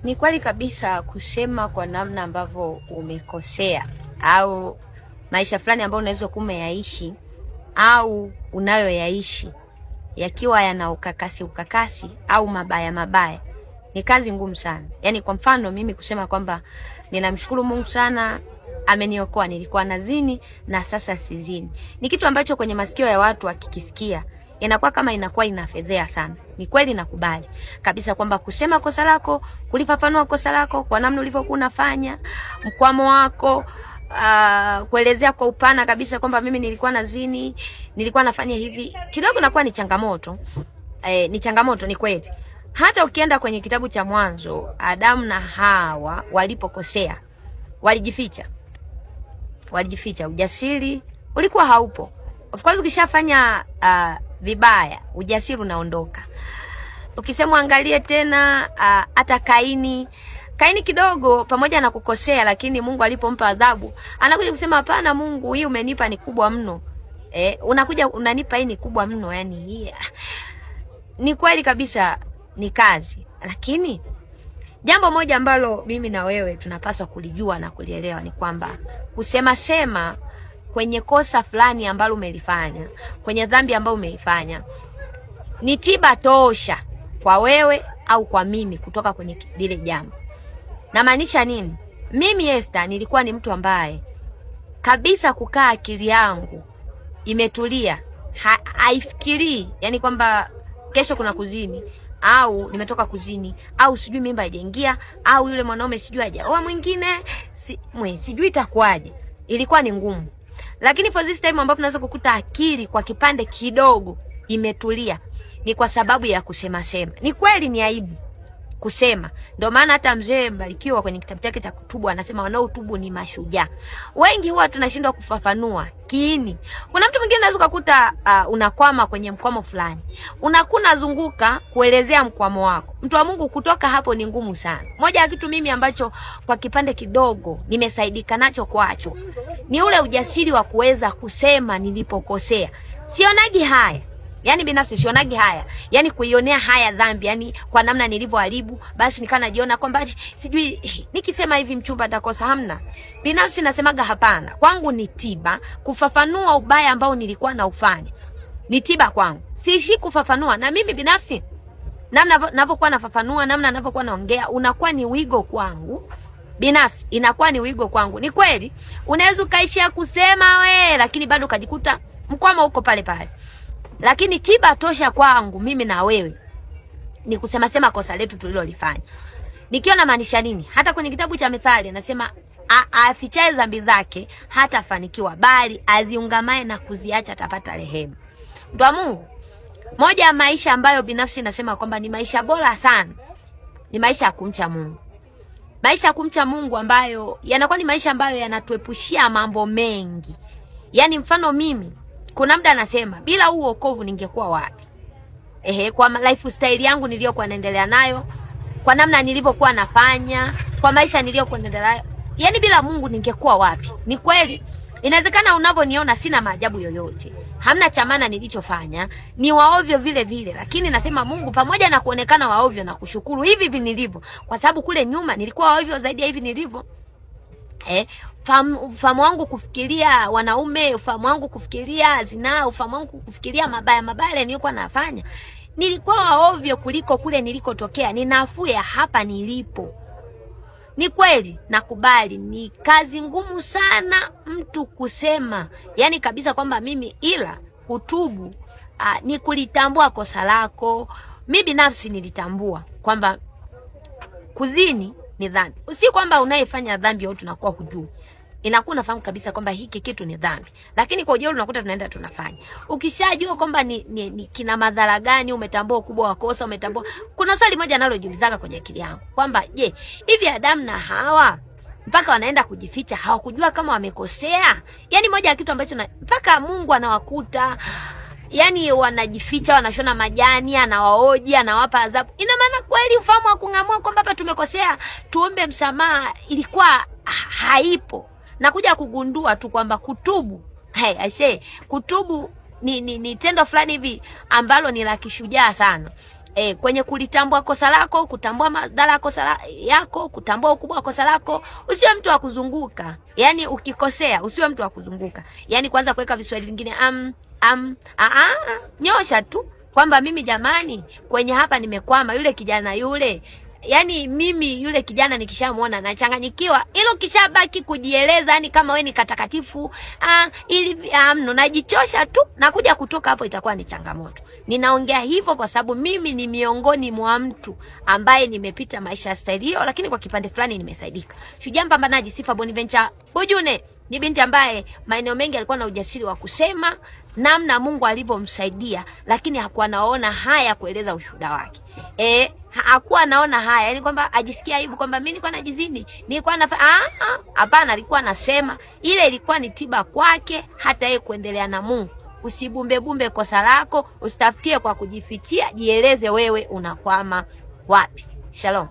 Ni kweli kabisa kusema kwa namna ambavyo umekosea au maisha fulani ambayo unaweza kumeyaishi au unayoyaishi yakiwa yana ukakasi au mabaya ni kazi ngumu sana. Yaani kwa mfano mimi kusema kwamba ninamshukuru Mungu sana ameniokoa, nilikuwa nazini na sasa sizini, ni kitu ambacho kwenye masikio ya watu wakikisikia inakuwa kama inakuwa inafedhea sana. Ni kweli nakubali kabisa kwamba kusema kosa lako, kulifafanua kosa lako kwa namna ulivyokuwa unafanya, mkwamo wako, kuelezea kwa upana kabisa kwamba mimi nilikuwa nazini, nilikuwa nafanya hivi, kidogo nakuwa ni changamoto. Ni changamoto, ni kweli. Hata ukienda kwenye kitabu cha Mwanzo, Adamu na Hawa walipokosea, walijificha. Ujasiri ulikuwa haupo. Of course ukishafanya vibaya, ujasiri unaondoka. Ukisema angalie tena hata Kaini kidogo pamoja na kukosea, lakini Mungu alipompa adhabu, anakuja kusema hapana Mungu, hii umenipa ni kubwa mno. Unakuja unanipa hii ni kubwa mno, yani hii. Ni kweli kabisa ni kazi, lakini jambo moja ambalo mimi na wewe tunapaswa kulijua na kulielewa ni kwamba kusema kwenye kosa fulani ambalo umelifanya, kwenye dhambi ambayo umeifanya, ni tiba tosha kwa wewe au kwa mimi kutoka kwenye lile jambo. Na maanisha nini? Mimi Esther nilikuwa ni mtu ambaye kabisa kukaa akili yangu imetulia, haifikirii yani kwamba kesho kuna kuzini au nimetoka kuzini au sijui mimba haijaingia au yule mwanaume sijui hajaoa mwingine, sijui itakuwaje. Ilikuwa ni ngumu. Lakini for this time ambapo tunaweza kukuta akili kwa kipande kidogo imetulia, ni kwa sababu ya kusema. Ni kweli ni aibu kusema. Ndio maana hata mzee Mbarikiwa kwenye kitabu chake cha kutubu anasema wanaotubu ni mashujaa. Wengi huwa tunashindwa kufafanua kiini. Kuna mtu mwingine unaweza kukuta unakwama kwenye mkwamo fulani, unakuna zunguka kuelezea mkwamo wako. Mtu wa Mungu, kutoka hapo ni ngumu sana. Moja ya kitu mimi ambacho kwa kipande kidogo nimesaidika nacho kwacho ni ule ujasiri wa kuweza kusema nilipokosea. Sionagi haya. Yani binafsi sionagi haya. Yani kuionea haya dhambi, yani kwa namna nilivyoharibu, basi nikana najiona kwamba sijui nikisema hivi mchumba atakosa. Hamna. Binafsi nasemaga hapana. Kwangu ni tiba kufafanua ubaya ambao nilikuwa naufanya. Ni tiba kwangu. Siishi kufafanua, na mimi binafsi namna ninapokuwa nafafanua, namna ninapokuwa naongea, unakuwa ni wigo kwangu. Binafsi inakuwa ni wigo kwangu. Ni kweli unaweza kaishia kusema lakini bado ukajikuta mkwamo uko pale pale. Lakini tiba tosha kwangu mimi na wewe ni kusema kosa letu tulilolifanya. Nikiona maanisha nini? Hata kwenye kitabu cha Methali anasema afichaye dhambi zake hatafanikiwa, bali aziungamaye na kuziacha atapata rehema. Ndio Mungu. Moja ya maisha ambayo binafsi nasema kwamba ni maisha bora sana ni maisha ya kumcha Mungu. Maisha ya kumcha Mungu ambayo yanakuwa ni maisha ambayo yanatuepushia mambo mengi. Yaani mfano mimi kuna muda anasema bila huu wokovu ningekuwa wapi? Kwa lifestyle yangu niliyokuwa naendelea nayo, kwa namna nilivyokuwa nafanya, kwa maisha niliyokuwa naendelea nayo, yani bila Mungu ningekuwa wapi? Ni kweli inawezekana unavyoniona sina maajabu yoyote, hamna cha maana nilichofanya, ni waovyo vile vile, lakini nasema Mungu, pamoja na kuonekana waovyo na kushukuru hivi nilivyo, kwa sababu kule nyuma nilikuwa waovyo zaidi ya hivi nilivyo. Ufahamu wangu kufikiria wanaume, ufahamu wangu kufikiria zinaa, ufahamu wangu kufikiria mabaya nilikuwa nafanya, nilikuwa ovyo kuliko kule nilikotokea. Ni nafuu ya hapa nilipo. Ni kweli nakubali ni kazi ngumu sana mtu kusema, yani kabisa kwamba mimi, ila kutubu ni kulitambua kosa lako. Mimi binafsi nilitambua kwamba kuzini ni dhambi. Si kwamba unayefanya dhambi au tunakuwa hujui. Inakuwa unafahamu kabisa kwamba hiki kitu ni dhambi, lakini kwa ujeuri unakuta tunaenda tunafanya. Ukishajua kwamba ni kina madhara gani, umetambua ukubwa wa kosa, umetambua. Kuna swali moja nalojiulizaga kwenye akili yangu kwamba je, hivi Adamu na Hawa mpaka wanaenda kujificha hawakujua kama wamekosea? Yani moja ya kitu ambacho mpaka Mungu anawakuta, yani wanajificha, wanashona majani, anawaoji, anawapa adhabu. Ina maana kweli ufahamu wa kung'amua kwamba hapa tumekosea, tuombe msamaha, ilikuwa haipo. Na kuja kugundua tu kwamba kutubu, kutubu ni tendo fulani hivi ambalo ni la kishujaa sana. kwenye kulitambua kosa lako, kutambua madhara ya kosa yako, kutambua ukubwa wa kosa lako. Usiwe mtu wa kuzunguka. Yaani ukikosea usiwe mtu wa kuzunguka. Yaani kwanza kuweka viswali vingine nyosha tu kwamba mimi jamani kwenye hapa nimekwama, yule kijana yule. Yaani mimi yule kijana nikishamuona nachanganyikiwa, ilo kishabaki kujieleza, yani kama wewe ni katakatifu, ili najichosha tu na kuja kutoka hapo itakuwa ni changamoto. Ninaongea hivyo kwa sababu mimi ni miongoni mwa mtu ambaye nimepita maisha ya style hiyo, lakini kwa kipande fulani nimesaidika. Shujaa mpambanaji Sifa Bonaventure Bujune ni binti ambaye maeneo mengi alikuwa na ujasiri wa kusema namna Mungu alivyomsaidia, lakini hakuwa naona haya kueleza ushuhuda wake. Hakuwa naona haya, yani kwamba ajisikia aibu kwamba mimi nilikuwa najizini, nilikuwa hapana, alikuwa anasema ile ilikuwa ni tiba kwake hata yeye kuendelea na Mungu. Usibumbe kosa lako, usitafutie kwa kujifichia, jieleze wewe unakwama wapi. Shalom.